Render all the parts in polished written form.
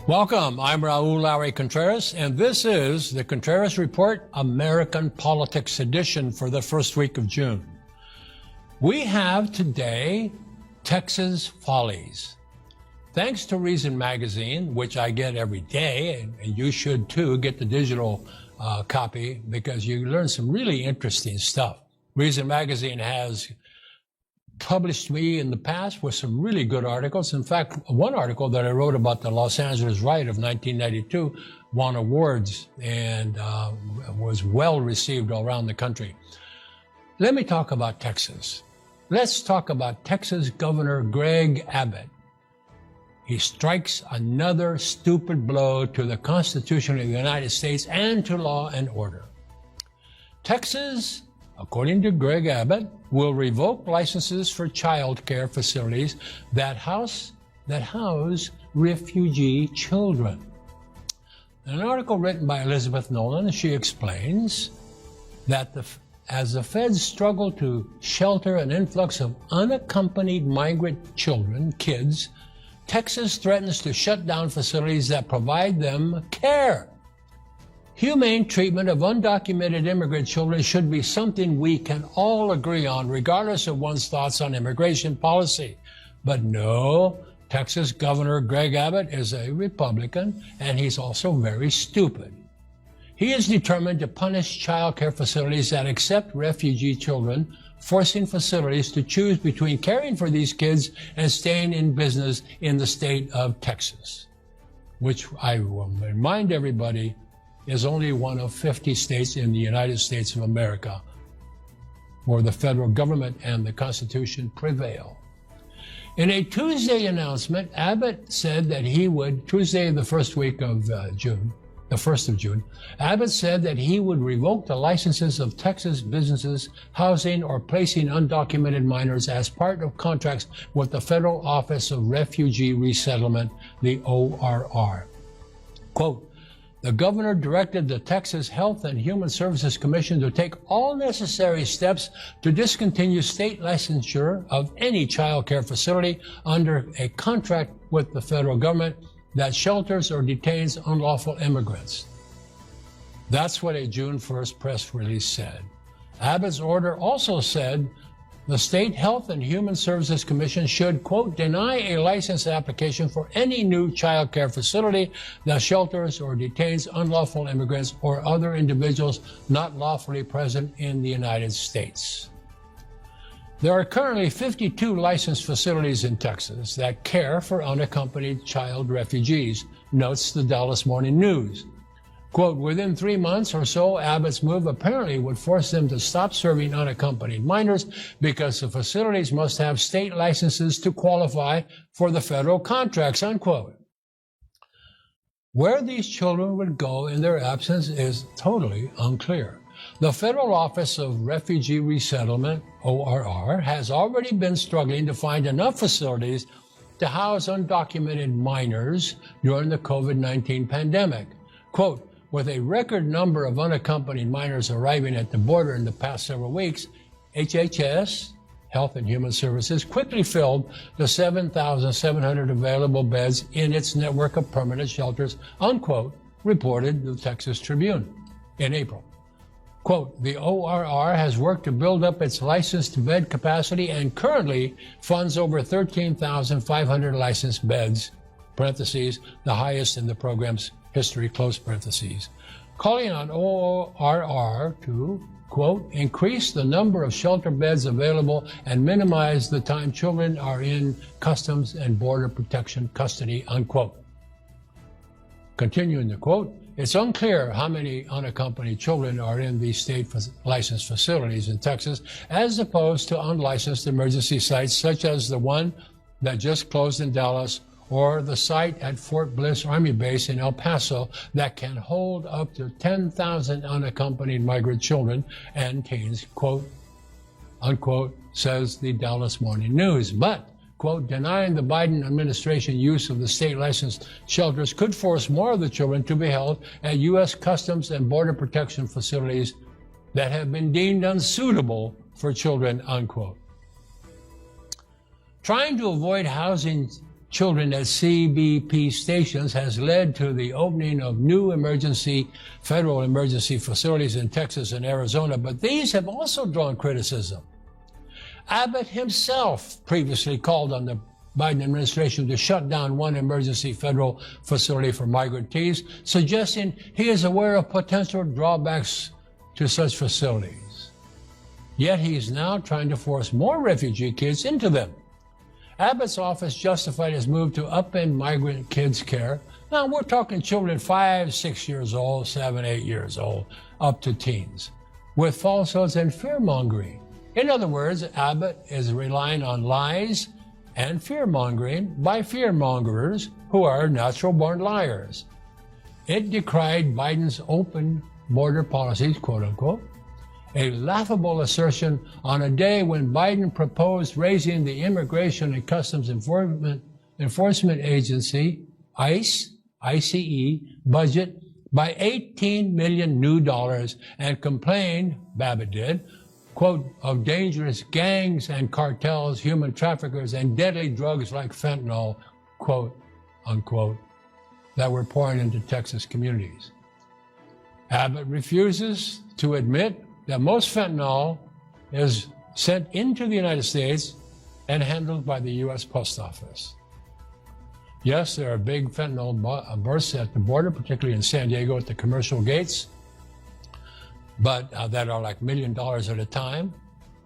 Welcome. I'm Raul Larry Contreras, and this is the Contreras Report, American Politics Edition for the first week of June. We have today Texas Follies. Thanks to Reason Magazine, which I get every day, and you should too, get the digital copy because you learn some really interesting stuff. Reason Magazine has published me in the past with some really good articles. In fact, one article that I wrote about the Los Angeles riot of 1992 won awards and was well received all around the country. Let me talk about Texas. Let's talk about Texas Governor Greg Abbott. He strikes another stupid blow to the Constitution of the United States and to law and order. Texas, according to Greg Abbott, will revoke licenses for child care facilities that house refugee children. In an article written by Elizabeth Nolan, she explains that as the feds struggle to shelter an influx of unaccompanied migrant children, kids, Texas threatens to shut down facilities that provide them care. Humane treatment of undocumented immigrant children should be something we can all agree on, regardless of one's thoughts on immigration policy. But no, Texas Governor Greg Abbott is a Republican, and he's also very stupid. He is determined to punish child care facilities that accept refugee children, forcing facilities to choose between caring for these kids and staying in business in the state of Texas, which I will remind everybody is only one of 50 states in the United States of America where the federal government and the Constitution prevail. In a Tuesday announcement, Abbott said that he would, Tuesday the first week of June, the 1st of June, Abbott said that he would revoke the licenses of Texas businesses housing or placing undocumented minors as part of contracts with the Federal Office of Refugee Resettlement, the ORR. Quote, the governor directed the Texas Health and Human Services Commission to take all necessary steps to discontinue state licensure of any child care facility under a contract with the federal government that shelters or detains unlawful immigrants. That's what a June 1st press release said. Abbott's order also said the State Health and Human Services Commission should, quote, deny a license application for any new child care facility that shelters or detains unlawful immigrants or other individuals not lawfully present in the United States. There are currently 52 licensed facilities in Texas that care for unaccompanied child refugees, notes the Dallas Morning News. Quote, within 3 months or so, Abbott's move apparently would force them to stop serving unaccompanied minors because the facilities must have state licenses to qualify for the federal contracts, unquote. Where these children would go in their absence is totally unclear. The Federal Office of Refugee Resettlement, ORR, has already been struggling to find enough facilities to house undocumented minors during the COVID-19 pandemic. Quote, with a record number of unaccompanied minors arriving at the border in the past several weeks, HHS, Health and Human Services, quickly filled the 7,700 available beds in its network of permanent shelters, unquote, reported the Texas Tribune in April. Quote, the ORR has worked to build up its licensed bed capacity and currently funds over 13,500 licensed beds, parentheses, the highest in the program's history, close parentheses, calling on ORR to, quote, increase the number of shelter beds available and minimize the time children are in Customs and Border Protection custody, unquote. Continuing the quote, it's unclear how many unaccompanied children are in these state licensed facilities in Texas, as opposed to unlicensed emergency sites such as the one that just closed in Dallas or the site at Fort Bliss Army Base in El Paso that can hold up to 10,000 unaccompanied migrant children and teens, quote, unquote, says the Dallas Morning News. But, quote, denying the Biden administration use of the state licensed shelters could force more of the children to be held at U.S. Customs and Border Protection facilities that have been deemed unsuitable for children, unquote. Trying to avoid housing children at CBP stations has led to the opening of new federal emergency facilities in Texas and Arizona, but these have also drawn criticism. Abbott himself previously called on the Biden administration to shut down one emergency federal facility for migrantees, suggesting he is aware of potential drawbacks to such facilities. Yet he's now trying to force more refugee kids into them. Abbott's office justified his move to upend migrant kids' care. Now we're talking children 5, 6 years old, 7, 8 years old, up to teens, with falsehoods and fear-mongering. In other words, Abbott is relying on lies and fear-mongering by fear-mongers who are natural-born liars. It decried Biden's open border policies, quote-unquote, a laughable assertion on a day when Biden proposed raising the Immigration and Customs Enforcement Agency, ICE, budget by $18 million new dollars and complained, Abbott did, quote, of dangerous gangs and cartels, human traffickers, and deadly drugs like fentanyl, quote, unquote, that were pouring into Texas communities. Abbott refuses to admit that most fentanyl is sent into the United States and handled by the U.S. Post Office. Yes, there are big fentanyl bursts at the border, particularly in San Diego at the commercial gates, but that are like $1 million at a time.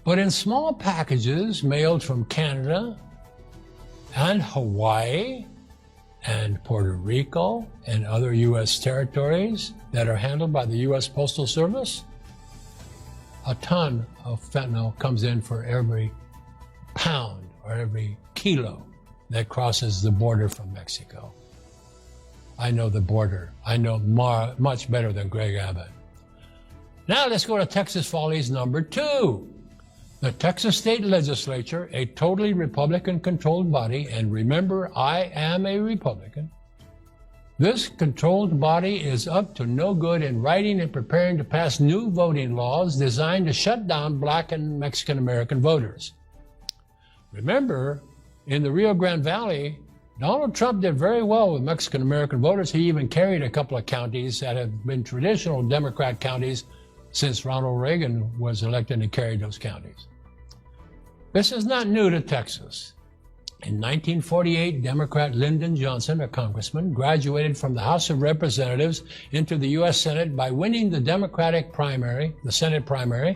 But in small packages mailed from Canada and Hawaii and Puerto Rico and other U.S. territories that are handled by the U.S. Postal Service, a ton of fentanyl comes in for every pound or every kilo that crosses the border from Mexico. I know the border. I know much better than Greg Abbott. Now let's go to Texas Follies number 2. The Texas State Legislature, a totally Republican-controlled body, and remember, I am a Republican. This controlled body is up to no good in writing and preparing to pass new voting laws designed to shut down Black and Mexican-American voters. Remember, in the Rio Grande Valley, Donald Trump did very well with Mexican-American voters. He even carried a couple of counties that have been traditional Democrat counties since Ronald Reagan was elected and carried those counties. This is not new to Texas. In 1948, Democrat Lyndon Johnson, a congressman, graduated from the House of Representatives into the U.S. Senate by winning the Democratic primary, the Senate primary,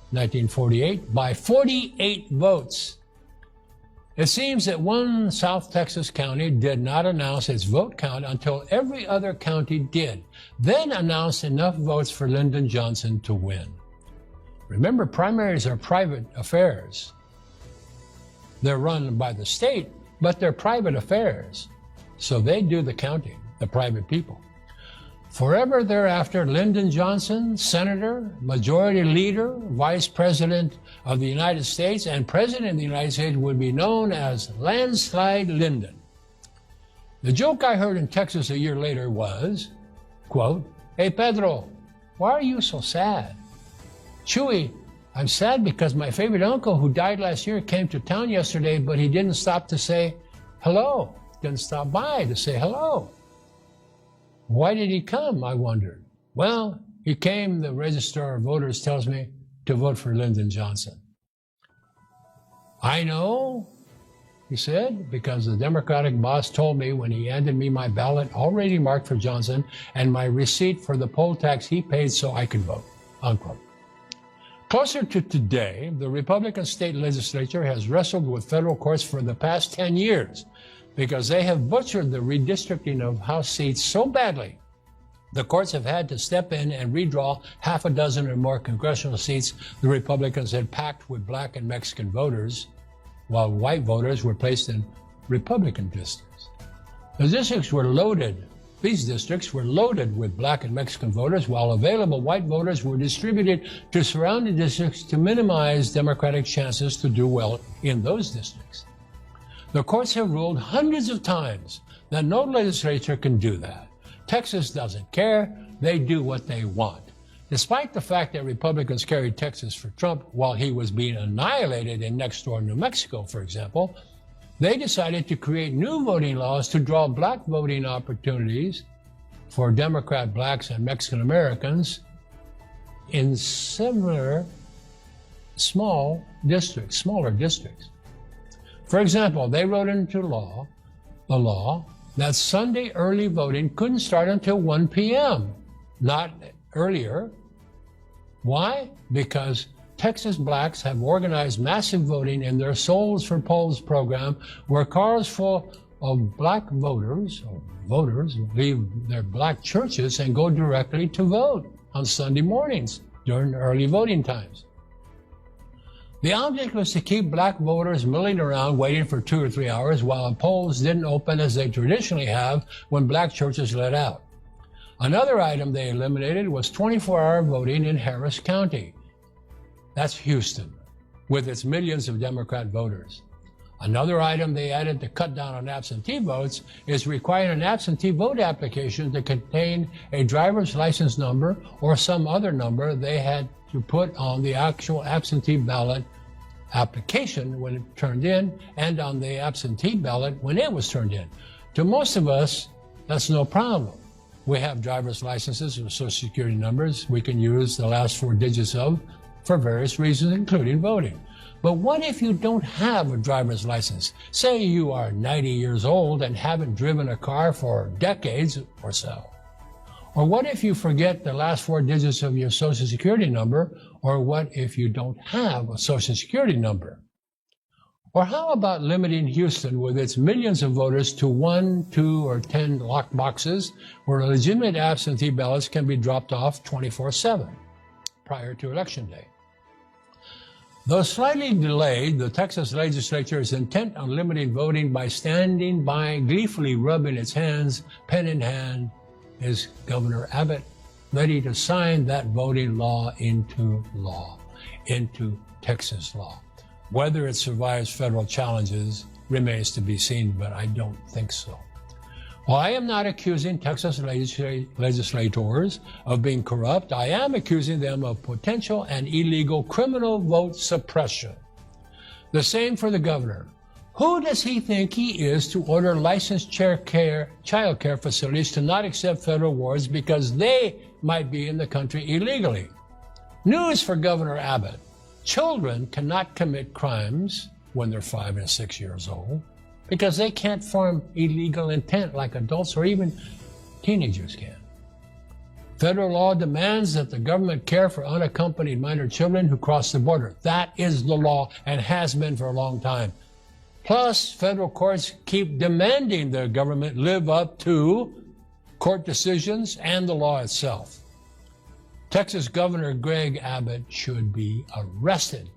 1948, by 48 votes. It seems that one South Texas county did not announce its vote count until every other county did, then announced enough votes for Lyndon Johnson to win. Remember, primaries are private affairs. They're run by the state, but they're private affairs. So they do the counting, the private people. Forever thereafter, Lyndon Johnson, Senator, Majority Leader, Vice President of the United States, and President of the United States would be known as Landslide Lyndon. The joke I heard in Texas a year later was, quote, "Hey Pedro, why are you so sad?" "Chewy, I'm sad because my favorite uncle who died last year came to town yesterday, but he didn't stop to say hello, didn't stop by to say hello." "Why did he come?" I wondered. "Well, he came," the registrar of voters tells me, "to vote for Lyndon Johnson." "I know," he said, "because the Democratic boss told me when he handed me my ballot already marked for Johnson and my receipt for the poll tax he paid so I could vote," unquote. Closer to today, the Republican state legislature has wrestled with federal courts for the past 10 years because they have butchered the redistricting of House seats so badly. The courts have had to step in and redraw half a dozen or more congressional seats the Republicans had packed with Black and Mexican voters, while white voters were placed in Republican districts. The districts were loaded. These districts were loaded with Black and Mexican voters, while available white voters were distributed to surrounding districts to minimize Democratic chances to do well in those districts. The courts have ruled hundreds of times that no legislature can do that. Texas doesn't care. They do what they want. Despite the fact that Republicans carried Texas for Trump while he was being annihilated in next-door New Mexico, for example, they decided to create new voting laws to draw black voting opportunities for Democrat blacks and Mexican Americans in similar smaller districts. For example, they wrote into the law that Sunday early voting couldn't start until 1 p.m., not earlier. Why? Because Texas blacks have organized massive voting in their Souls for Polls program, where cars full of black voters leave their black churches and go directly to vote on Sunday mornings during early voting times. The object was to keep black voters milling around waiting for 2 or 3 hours while polls didn't open as they traditionally have when black churches let out. Another item they eliminated was 24-hour voting in Harris County. That's Houston, with its millions of Democrat voters. Another item they added to cut down on absentee votes is requiring an absentee vote application to contain a driver's license number or some other number they had to put on the actual absentee ballot application when it turned in and on the absentee ballot when it was turned in. To most of us, that's no problem. We have driver's licenses or social security numbers we can use the last 4 digits of for various reasons, including voting. But what if you don't have a driver's license? Say you are 90 years old and haven't driven a car for decades or so. Or what if you forget the last 4 digits of your social security number? Or what if you don't have a social security number? Or how about limiting Houston with its millions of voters to 1, 2, or 10 locked boxes where legitimate absentee ballots can be dropped off 24/7 prior to Election Day? Though slightly delayed, the Texas legislature is intent on limiting voting by standing by, gleefully rubbing its hands, pen in hand, is Governor Abbott ready to sign that voting law into Texas law. Whether it survives federal challenges remains to be seen, but I don't think so. While I am not accusing Texas legislators of being corrupt, I am accusing them of potential and illegal criminal vote suppression. The same for the governor. Who does he think he is to order licensed child care facilities to not accept federal awards because they might be in the country illegally? News for Governor Abbott. Children cannot commit crimes when they're 5 and 6 years old, because they can't form illegal intent like adults or even teenagers can. Federal law demands that the government care for unaccompanied minor children who cross the border. That is the law and has been for a long time. Plus, federal courts keep demanding the government live up to court decisions and the law itself. Texas Governor Greg Abbott should be arrested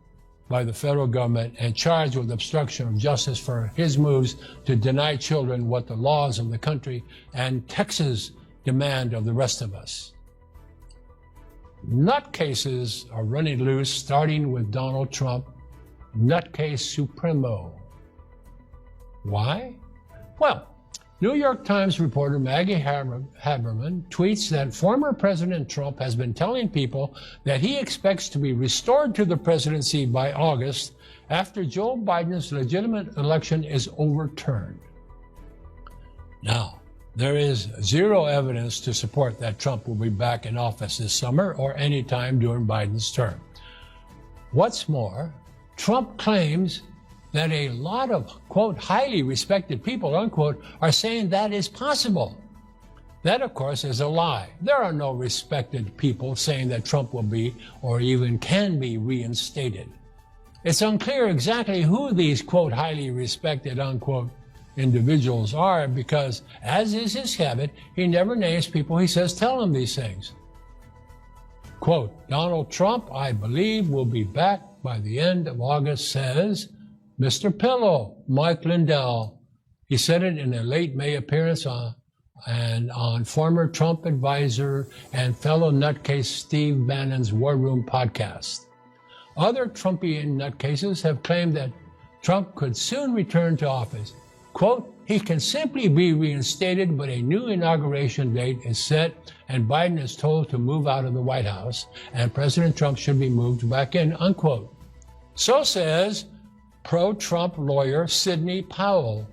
by the federal government and charged with obstruction of justice for his moves to deny children what the laws of the country and Texas demand of the rest of us. Nutcases are running loose, starting with Donald Trump, nutcase supremo. Why? Well, New York Times reporter Maggie Haberman tweets that former President Trump has been telling people that he expects to be restored to the presidency by August after Joe Biden's legitimate election is overturned. Now, there is zero evidence to support that Trump will be back in office this summer or any time during Biden's term. What's more, Trump claims that a lot of, quote, highly respected people, unquote, are saying that is possible. That, of course, is a lie. There are no respected people saying that Trump will be or even can be reinstated. It's unclear exactly who these, quote, highly respected, unquote, individuals are because, as is his habit, he never names people he says tell him these things. Quote, Donald Trump, I believe, will be back by the end of August, says Mr. Pillow, Mike Lindell. He said it in a late May appearance on former Trump advisor and fellow nutcase Steve Bannon's War Room podcast. Other Trumpian nutcases have claimed that Trump could soon return to office. Quote, he can simply be reinstated, but a new inauguration date is set and Biden is told to move out of the White House and President Trump should be moved back in, unquote. So says pro-Trump lawyer Sidney Powell.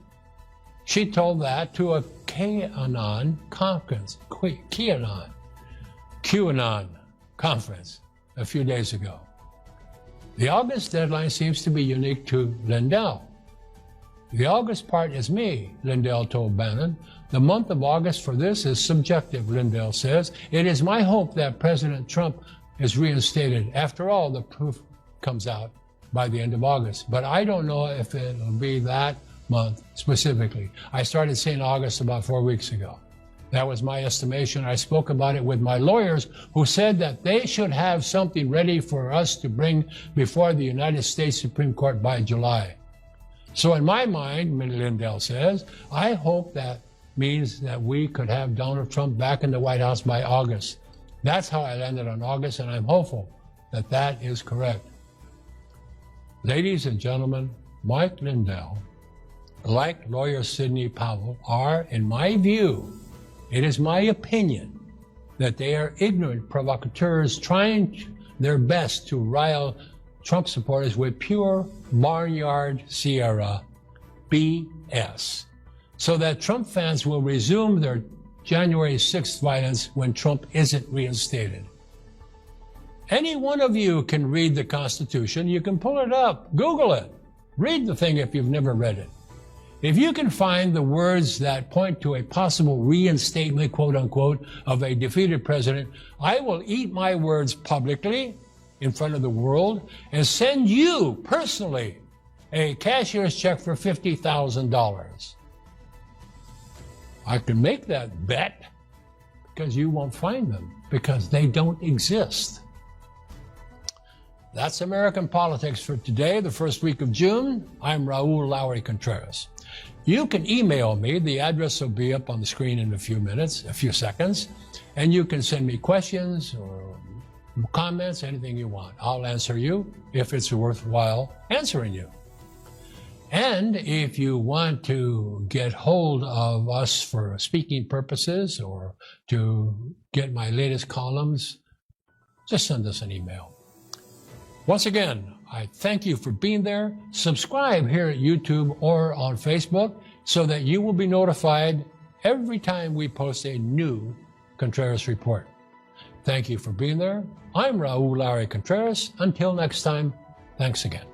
She told that to a QAnon conference a few days ago. The August deadline seems to be unique to Lindell. The August part is me, Lindell told Bannon. The month of August for this is subjective, Lindell says. It is my hope that President Trump is reinstated. After all, the proof comes out by the end of August. But I don't know if it'll be that month specifically. I started saying August about 4 weeks ago. That was my estimation. I spoke about it with my lawyers, who said that they should have something ready for us to bring before the United States Supreme Court by July. So in my mind, Lindell says, I hope that means that we could have Donald Trump back in the White House by August. That's how I landed on August, and I'm hopeful that that is correct. Ladies and gentlemen, Mike Lindell, like lawyer Sidney Powell, are, in my view, it is my opinion, that they are ignorant provocateurs trying their best to rile Trump supporters with pure barnyard Sierra BS, so that Trump fans will resume their January 6th violence when Trump isn't reinstated. Any one of you can read the Constitution. You can pull it up, Google it, read the thing if you've never read it. If you can find the words that point to a possible reinstatement, quote unquote, of a defeated president, I will eat my words publicly in front of the world and send you personally a cashier's check for $50,000. I can make that bet because you won't find them, because they don't exist. That's American politics for today, the first week of June. I'm Raul Lowry Contreras. You can email me. The address will be up on the screen in a few seconds. And you can send me questions or comments, anything you want. I'll answer you if it's worthwhile answering you. And if you want to get hold of us for speaking purposes or to get my latest columns, just send us an email. Once again, I thank you for being there. Subscribe here at YouTube or on Facebook so that you will be notified every time we post a new Contreras Report. Thank you for being there. I'm Raul Lowry Contreras. Until next time, thanks again.